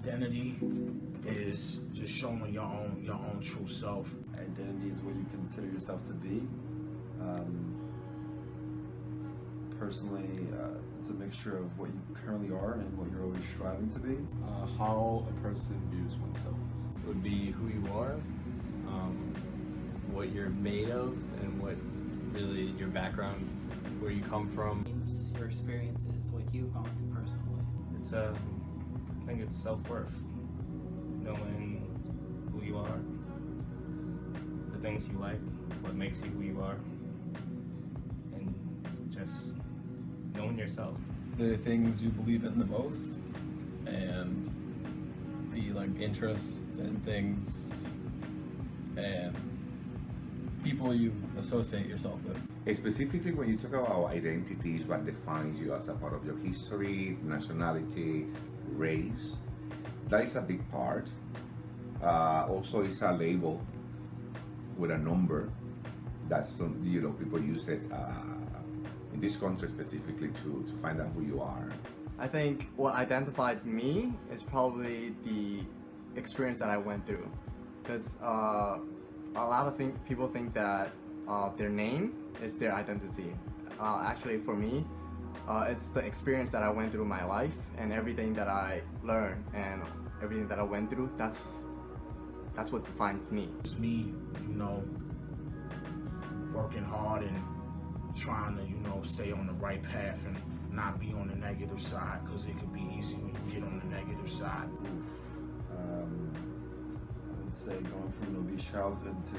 Identity is just showing your own true self. Identity is what you consider yourself to be. Personally, it's a mixture of what you currently are and what you're always striving to be. How a person views oneself. It would be who you are, what you're made of, and what really your background, where you come from. Your experiences, what you've gone through personally. It's I think it's self-worth, knowing who you are, the things you like, what makes you who you are, and just knowing yourself. The things you believe in the most, and the interests and things and people you associate yourself with. Specifically, when you talk about identities, what defines you as a part of your history, nationality, race, that is a big part. Also, it's a label with a number. That's people use it in this country specifically to find out who you are. I think what identified me is probably the experience that I went through, because a lot of people think that their name is their identity. Actually, for me, it's the experience that I went through in my life and everything that I learned and everything that I went through. That's what defines me. It's me, working hard and trying to, stay on the right path and not be on the negative side, because it could be easy when you get on the negative side. I would say going from an obese childhood to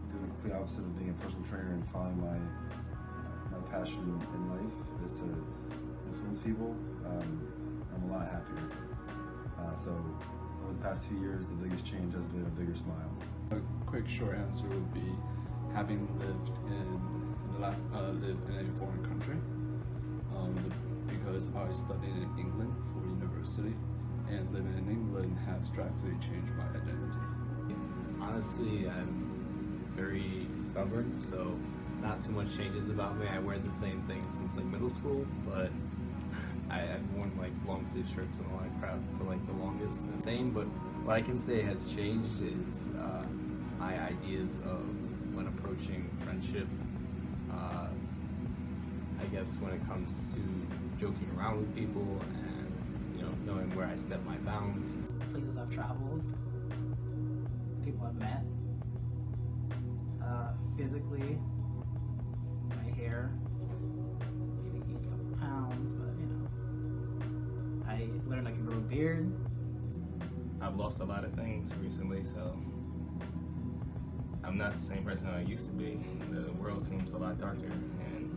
doing the complete opposite of being a personal trainer and following my passion in life is to influence people. I'm a lot happier. So over the past few years, the biggest change has been a bigger smile. A quick short answer would be having lived in a foreign country, because I studied in England for university, and living in England has drastically changed my identity. Honestly, I'm very stubborn, so not too much changes about me. I wear the same thing since middle school, but I've worn long sleeve shirts and all that crap for the longest. Same, but what I can say has changed is my ideas of when approaching friendship. I guess when it comes to joking around with people and knowing where I step my bounds. Places I've traveled, people I've met, physically, my hair, maybe gained a couple pounds, but I learned I can grow a beard. I've lost a lot of things recently, so I'm not the same person I used to be. The world seems a lot darker, and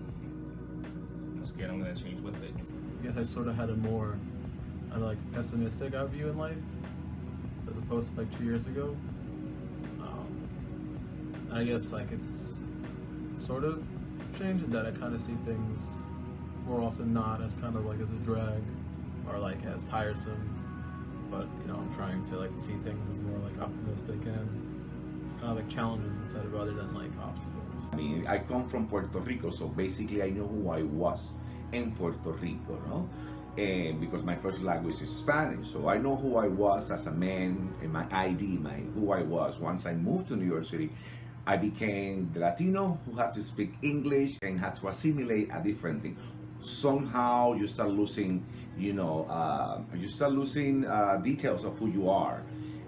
I'm scared I'm gonna change with it. I guess I sort of had a more pessimistic view in life as opposed to 2 years ago. I guess it's sort of changed in that I kind of see things more often not as kind of as a drag or as tiresome, but I'm trying to see things as more optimistic and kind of challenges instead of rather than obstacles. I mean, I come from Puerto Rico, so basically I know who I was in Puerto Rico, no? And because my first language is Spanish, so I know who I was as a man and my ID, who I was. Once I moved to New York City, I became the Latino who had to speak English and had to assimilate a different thing. Somehow you start losing, details of who you are,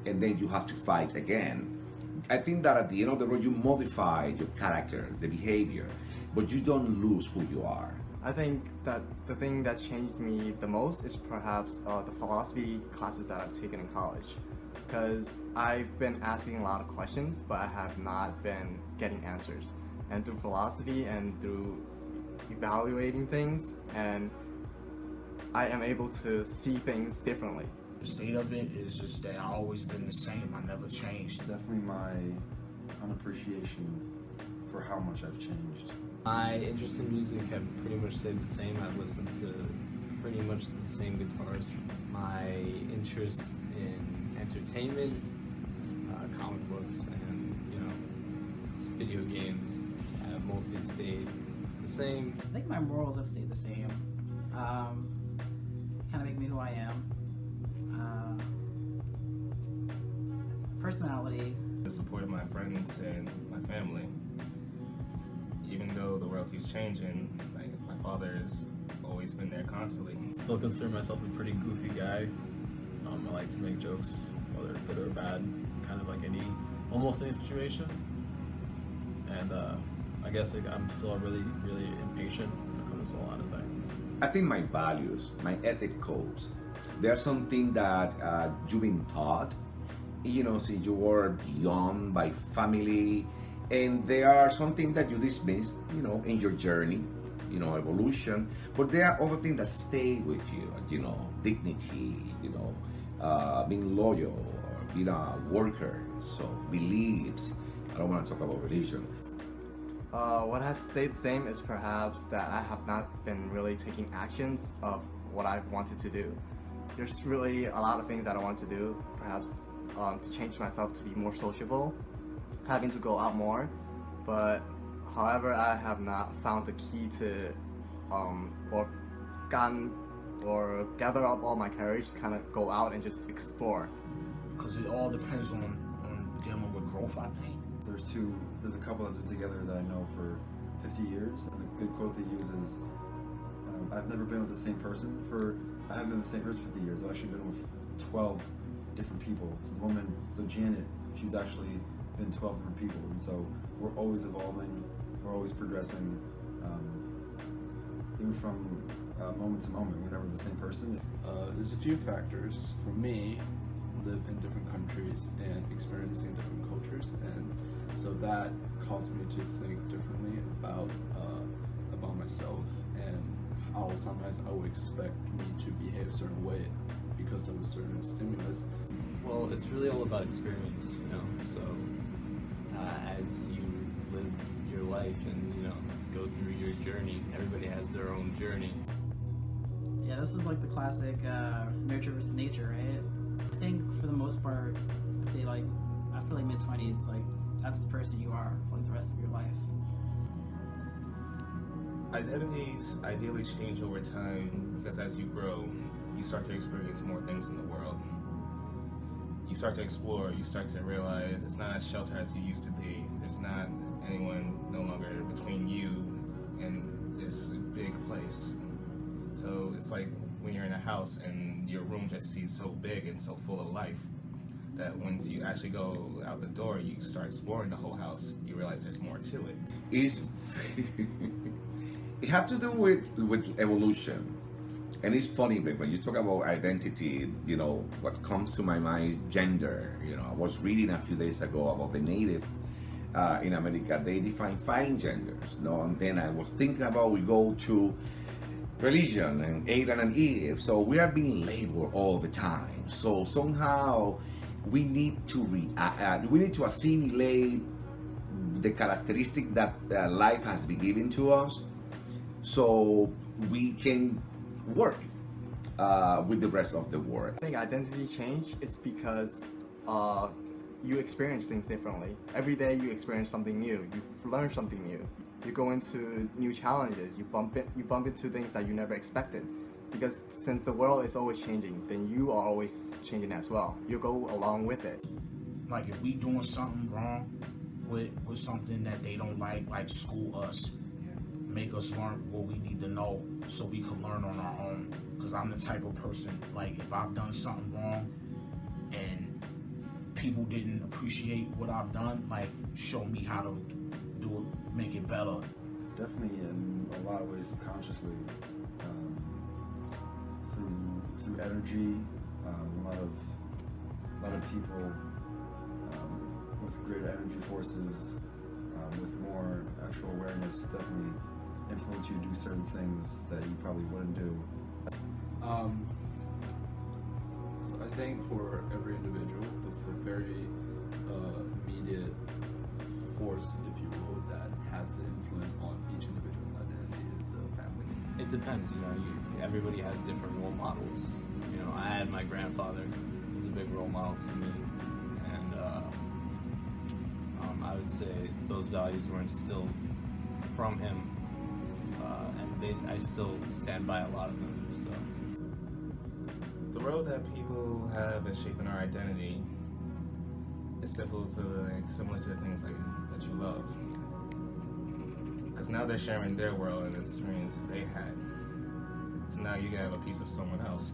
and then you have to fight again. I think that at the end of the road, you modify your character, the behavior, but you don't lose who you are. I think that the thing that changed me the most is perhaps the philosophy classes that I've taken in college, because I've been asking a lot of questions, but I have not been getting answers. And through philosophy and through evaluating things, and I am able to see things differently. The state of it is just that I've always been the same. I never changed. Definitely my unappreciation for how much I've changed. My interest in music have pretty much stayed the same. I've listened to pretty much the same guitars. My interest in entertainment, comic books, and video games have mostly stayed the same. I think my morals have stayed the same. Kind of make me who I am. Personality. The support of my friends and my family. Even though the world keeps changing, like my father has always been there constantly. Still consider myself a pretty goofy guy. I like to make jokes, whether good or bad, kind of like almost any situation. And I guess I'm still really, really impatient when it comes to a lot of things. I think my values, my ethic codes, there are something that you've been taught, since you were young by family, and there are something that you dismiss, in your journey, evolution. But there are other things that stay with you, dignity, being loyal, or being a worker, so beliefs. I don't want to talk about religion. What has stayed the same is perhaps that I have not been really taking actions of what I wanted to do. There's really a lot of things that I want to do, perhaps to change myself to be more sociable, having to go out more, but however I have not found the key to or gather up all my courage to kind of go out and just explore. Because it all depends on dealing with growth, I think. There's a couple that's been together that I know for 50 years, and the good quote they use is, I've never been with the same person I haven't been with the same person for 50 years. I've actually been with 12 different people. So Janet, she's actually been 12 different people, and so we're always evolving, we're always progressing, even from moment to moment, we're never the same person. There's a few factors. For me, live in different countries and experiencing different cultures, and so that caused me to think differently about myself and how sometimes I would expect me to behave a certain way because of a certain stimulus. Well, it's really all about experience, so as you live your life and, go through your journey, everybody has their own journey. Yeah, this is like the classic nurture versus nature, right? I think for the most part, I'd say like after like mid-20s, like that's the person you are for like the rest of your life. Identities ideally change over time because as you grow, you start to experience more things in the world. You start to explore, you start to realize it's not as sheltered as you used to be. There's not anyone no longer between you and this big place. So it's like when you're in a house and your room just seems so big and so full of life that once you actually go out the door, you start exploring the whole house, you realize there's more to it. It has to do with evolution. And it's funny, but when you talk about identity, what comes to my mind is gender. I was reading a few days ago about the native in America. They define 5 genders, and then I was thinking about we go to religion and Adam and Eve. So we are being labeled all the time. So somehow we need to assimilate the characteristic that life has been given to us, so we can work with the rest of the world. I think identity change is because you experience things differently. Every day you experience something new, you learn something new. You go into new challenges, you bump into things that you never expected. Because since the world is always changing, then you are always changing as well. You go along with it. Like if we doing something wrong with something that they don't like school us, make us learn what we need to know so we can learn on our own. Because I'm the type of person, like if I've done something wrong and people didn't appreciate what I've done, like show me how to do it, make it better. Definitely in a lot of ways subconsciously, through energy, a lot of people with greater energy forces, with more actual awareness, definitely influence you to do certain things that you probably wouldn't do. So I think for every individual, the very immediate force, if you will, that has the influence on each individual's identity is the family. It depends, everybody has different role models. I had my grandfather as a big role model to me, and I would say those values were instilled from him, and I still stand by a lot of them. So The role that people have in shaping our identity is similar to things like that you love. Because now they're sharing their world and the experience they had. So now you have a piece of someone else.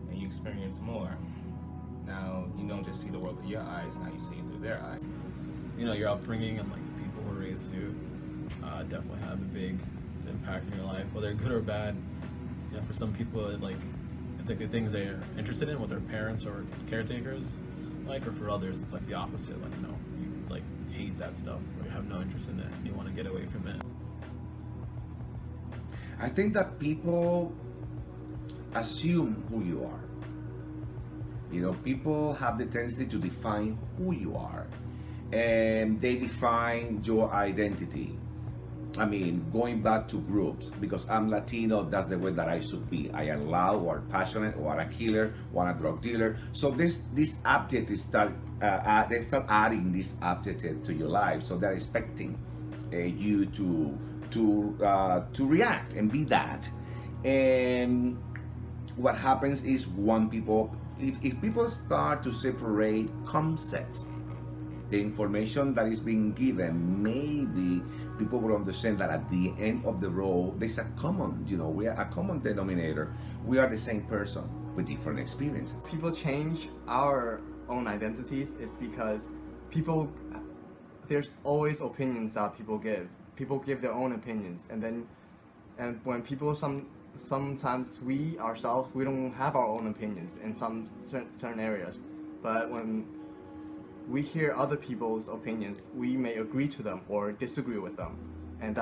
And you experience more. Now you don't just see the world through your eyes, now you see it through their eyes. You know, your upbringing and like the people who raised you definitely have a big impact in your life, whether good or bad. You know, for some people, it's like the things they're interested in, what their parents or caretakers like, or for others, it's like the opposite. Like, no, you like hate that stuff, or you have no interest in it, and you want to get away from it. I think that people assume who you are. You know, people have the tendency to define who you are, and they define your identity. I mean, going back to groups, because I'm Latino, that's the way that I should be. I am loud, or passionate, or a killer, or a drug dealer. So this aptitude they start adding this aptitude to your life. So they're expecting you to react and be that. And what happens is if people start to separate concepts, the information that is being given, maybe people will understand that at the end of the road, there's a common, we are a common denominator. We are the same person with different experiences. People change our own identities is because there's always opinions that people give. People give their own opinions, and when people sometimes we ourselves, we don't have our own opinions in some certain areas, but when we hear other people's opinions, we may agree to them or disagree with them, and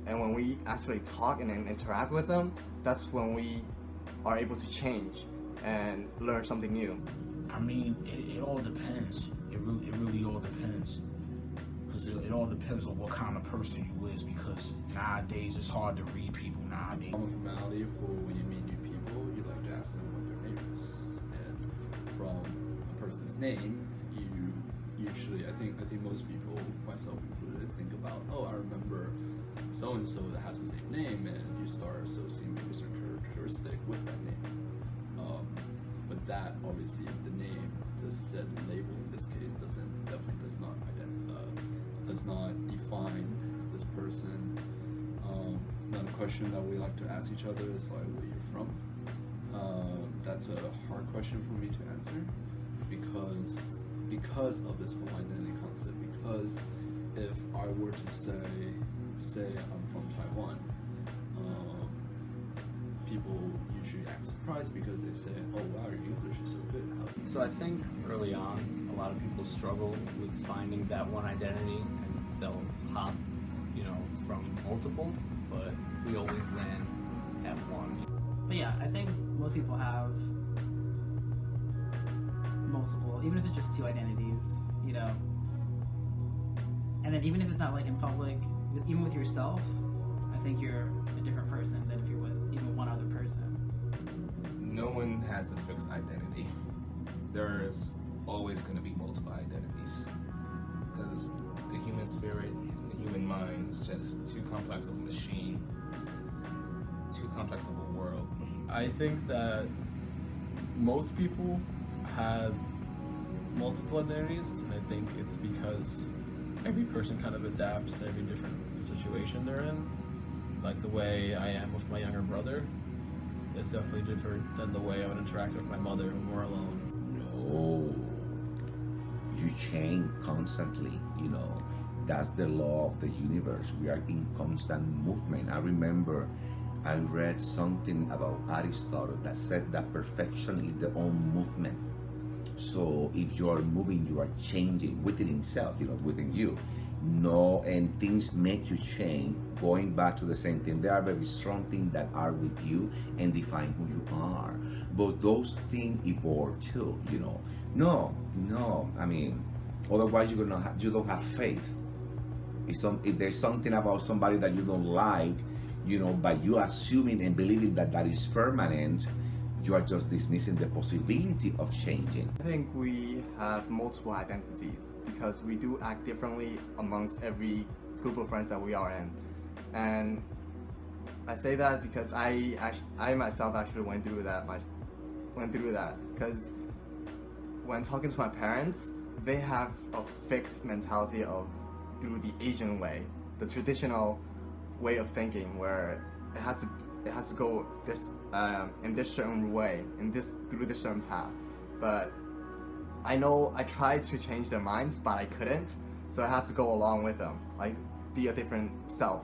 when we actually talk and interact with them, that's when we are able to change and learn something new. I mean, it all depends. It really all depends. Because it all depends on what kind of person you is, because nowadays it's hard to read people nowadays. Common formality for when you meet new people, you like to ask them what their name is. And from a person's name, you usually, I think most people, myself included, think about, oh, I remember so-and-so that has the same name, and you start associating a certain characteristic with that name. But that, obviously, the name, the said label in this case, definitely does not define this person. Another question that we like to ask each other is like, where you're from. That's a hard question for me to answer because of this whole identity concept. Because if I were to say I'm from Taiwan, people usually act surprised because they say, oh wow, your English is so good. So I think early on, a lot of people struggle with finding that one identity, and they'll hop, from multiple, but we always land at one. But yeah, I think most people have multiple, even if it's just two identities, and then even if it's not like in public, even with yourself, I think you're a different person than if you're with even one other person. No one has a fixed identity. There's always going to be multiple identities, because the human spirit, the human mind is just too complex of a machine, too complex of a world. I think that most people have multiple identities, and I think it's because every person kind of adapts to every different situation they're in. Like the way I am with my younger brother is definitely different than the way I would interact with my mother when we're alone. No, you change constantly, That's the law of the universe. We are in constant movement. I remember I read something about Aristotle that said that perfection is the own movement. So if you are moving, you are changing within himself, within you. No, and things make you change. Going back to the same thing, there are very strong things that are with you and define who you are. But those things evolve too, No, I mean, otherwise you don't have faith. If there's something about somebody that you don't like, by you assuming and believing that is permanent, you are just dismissing the possibility of changing. I think we have multiple identities because we do act differently amongst every group of friends that we are in. And I say that because I myself actually went through that went through that, because when talking to my parents, they have a fixed mentality of through the Asian way, the traditional way of thinking, where it has to go this in this certain way, through this certain path. But I know I tried to change their minds, but I couldn't. So I have to go along with them, like be a different self.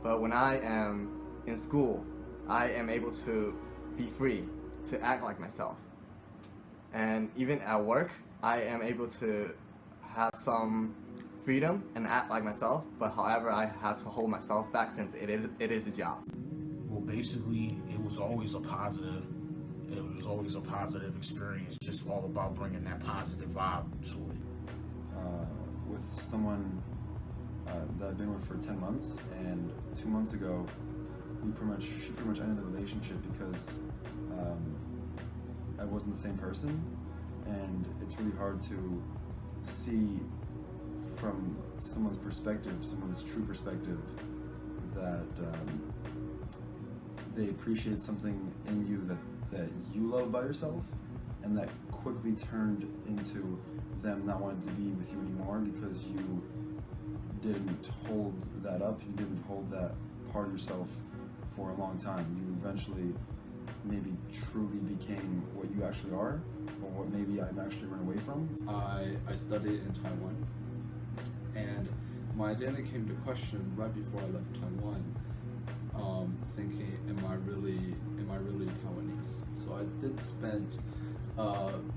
But when I am in school, I am able to be free to act like myself. And even at work, I am able to have some freedom and act like myself, but however, I have to hold myself back since it is a job. Well, basically, it was always a positive. It was always a positive experience, just all about bringing that positive vibe to it. With someone that I've been with for 10 months, and 2 months ago, she pretty much ended the relationship because I wasn't the same person, and it's really hard to see from someone's perspective, someone's true perspective, that they appreciate something in you that you love by yourself, and that quickly turned into them not wanting to be with you anymore because you didn't hold that up, you didn't hold that part of yourself for a long time. You eventually maybe truly became what you actually are, or what maybe I've actually run away from. I studied in Taiwan, and my identity came to question right before I left Taiwan, thinking, am I really Taiwanese? So I did spend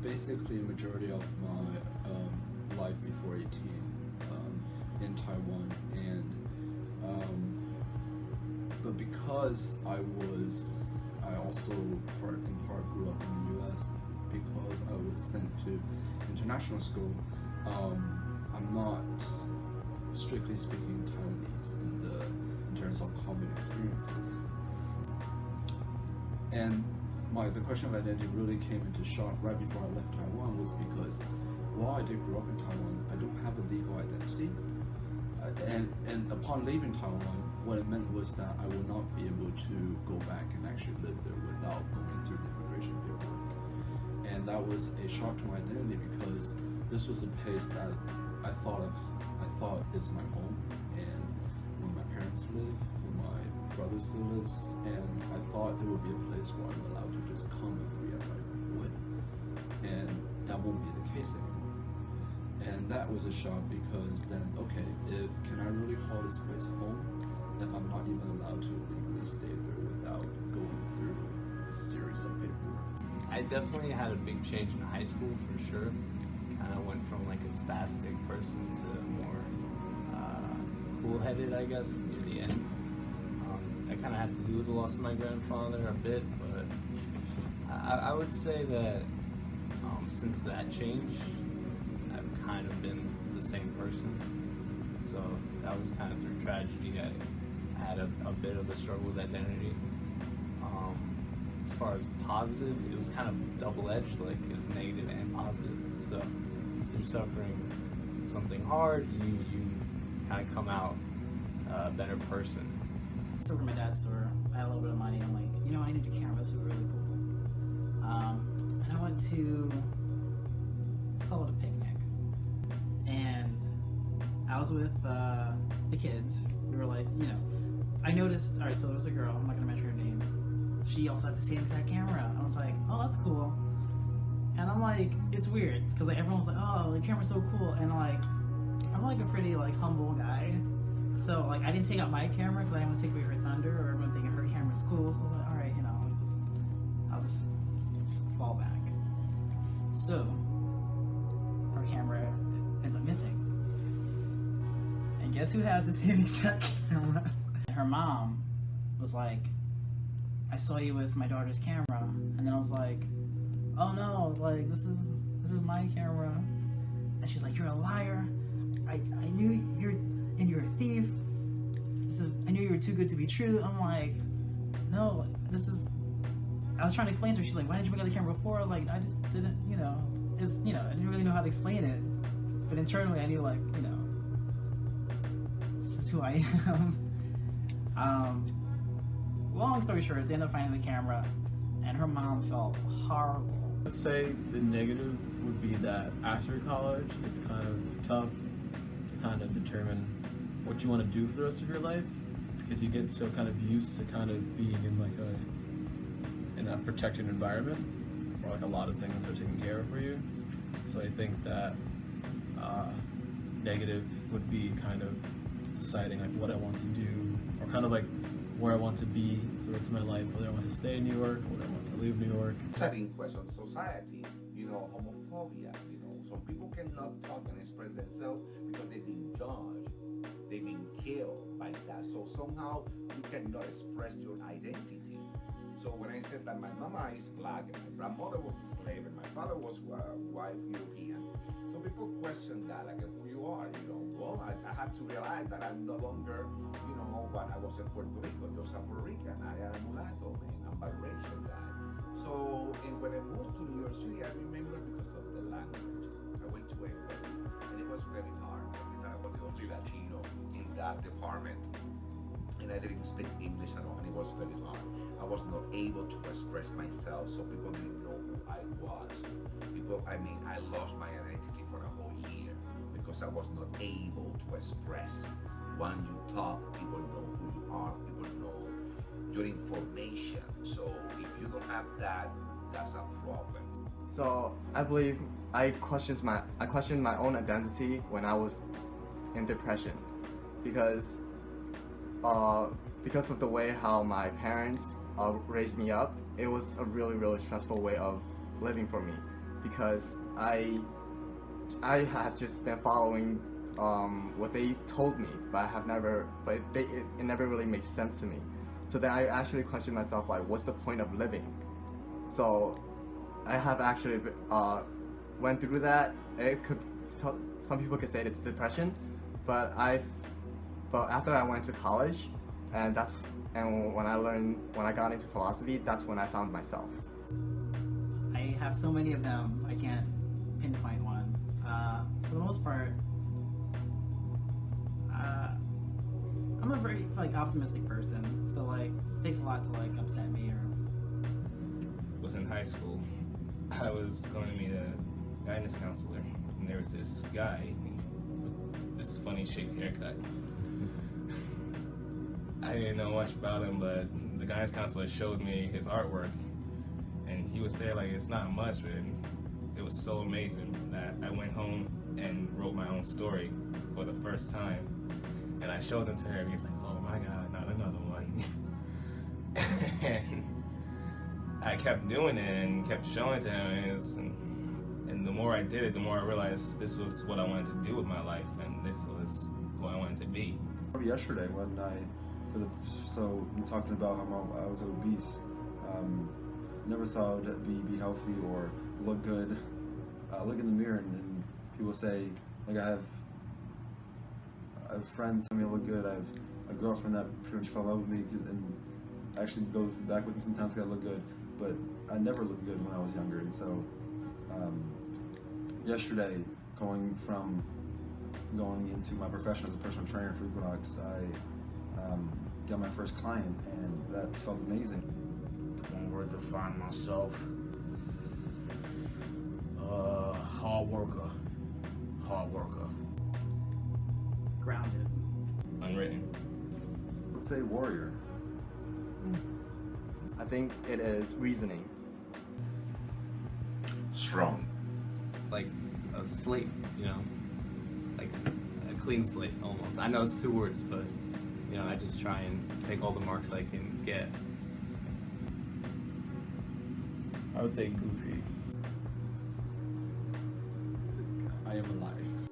basically a majority of my life before 18 in Taiwan, and but because I also in part grew up in the U.S. because I was sent to international school. I'm not strictly speaking Taiwanese in terms of common experiences. And the question of identity really came into shock right before I left Taiwan, was because while I did grow up in Taiwan, I don't have a legal identity. And upon leaving Taiwan, what it meant was that I would not be able to go back and actually live there without going through the immigration paperwork. And that was a shock to my identity, because this was a place that I thought is my home, and where my parents live, where my brother still lives, and I thought it would be a place where I'm allowed to just come and free as I would. And that won't be the case anymore. And that was a shock, because then, okay, can I really call this place home if I'm not even allowed to legally stay there without going through a series of paperwork? I definitely had a big change in high school for sure. Kind of went from like a spastic person to more cool-headed, I guess, near the end. That kind of had to do with the loss of my grandfather a bit, but I would say that since that change, I've kind of been the same person. So that was kind of through tragedy. I had a bit of a struggle with identity. As far as positive, it was kind of double-edged, like it was negative and positive. So through suffering something hard, you kind of come out a better person. I took over my dad's store. I had a little bit of money. I'm like, I need a camera. This would be really cool. And I went to, let's call it a picnic. And I was with the kids. We were like, I noticed, all right, so there was a girl, I'm not going to mention her name. She also had the same exact camera. I was like, oh, that's cool. And I'm like, it's weird, because like everyone's like, oh, the camera's so cool. And like, I'm like a pretty like humble guy. So like, I didn't take out my camera because I didn't want to take away her thunder, or everyone thinking her camera's cool. So I was like, all right, I'll just fall back. So her camera ends up missing. And guess who has the same exact camera? Her mom was like, I saw you with my daughter's camera. And then I was like, oh no, like this is my camera. And she's like, you're a liar. I knew you're a thief. I knew you were too good to be true. I'm like, no, I was trying to explain to her. She's like, why didn't you bring out the camera before? I was like, I just didn't, I didn't really know how to explain it. But internally I knew, like, it's just who I am. Long story short, they ended up finding the camera, and her mom felt horrible. Let's say the negative would be that after college, it's kind of tough to kind of determine what you want to do for the rest of your life, because you get so kind of used to kind of being in like a protected environment, where like a lot of things are taken care of for you. So I think that negative would be kind of deciding like what I want to do, or kind of like where I want to be the rest of my life, whether I want to stay in New York or whether I want to leave New York. Setting question society, homophobia, some people cannot talk and express themselves because they've been judged, they've been killed by that. So somehow you cannot express your identity. So when I said that my mama is black and my grandmother was a slave and my father was white European, so people question that, like who you are, Well, I had to realize that I'm no longer, what I was in Puerto Rico, just a Puerto Rican. I am a mulatto, man. I'm a biracial guy. So, and when I moved to New York City, I remember because of the language. I went to England, and it was very hard. I think that I was the only Latino in that department, and I didn't speak English at all, and it was very hard. I was not able to express myself, so people didn't know who I was. I lost my identity for a whole year because I was not able to express. When you talk, people know who you are, people know your information. So if you don't have that, that's a problem. So I believe I questioned my own identity when I was in depression, because of the way how my parents raised me up. It was a really, really stressful way of living for me, because I have just been following what they told me, but it never really made sense to me. So then I actually questioned myself, like, what's the point of living? So I have actually went through that. Some people could say it's depression, but after I went to college, and when I got into philosophy, that's when I found myself. I have so many of them, I can't pinpoint one. For the most part, I'm a very optimistic person, so it takes a lot to upset me or. Was in high school. I was going to meet a guidance counselor, and there was this guy with this funny shaped haircut. I didn't know much about him, but the guidance counselor showed me his artwork, and he was there it's not much, but it was so amazing that I went home and wrote my own story for the first time. And I showed it to her, and he's like, oh my God, not another one. And I kept doing it and kept showing it to him, and the more I did it, the more I realized this was what I wanted to do with my life, and this was who I wanted to be. Yesterday when you talking about how I was obese, never thought I'd be healthy or look good. Look in the mirror and people say, I have friends tell me I look good. I have a girlfriend that pretty much fell in love with me and actually goes back with me sometimes because I look good. But I never looked good when I was younger, and so yesterday, going into my profession as a personal trainer for Equinox, I got my first client, and that felt amazing. One word to define myself: hard worker. Grounded. Unwritten. Let's say warrior. I think it is reasoning. Strong. Like a slate, like a clean slate almost. I know it's two words, but I just try and take all the marks I can get. I would say goofy. I am alive.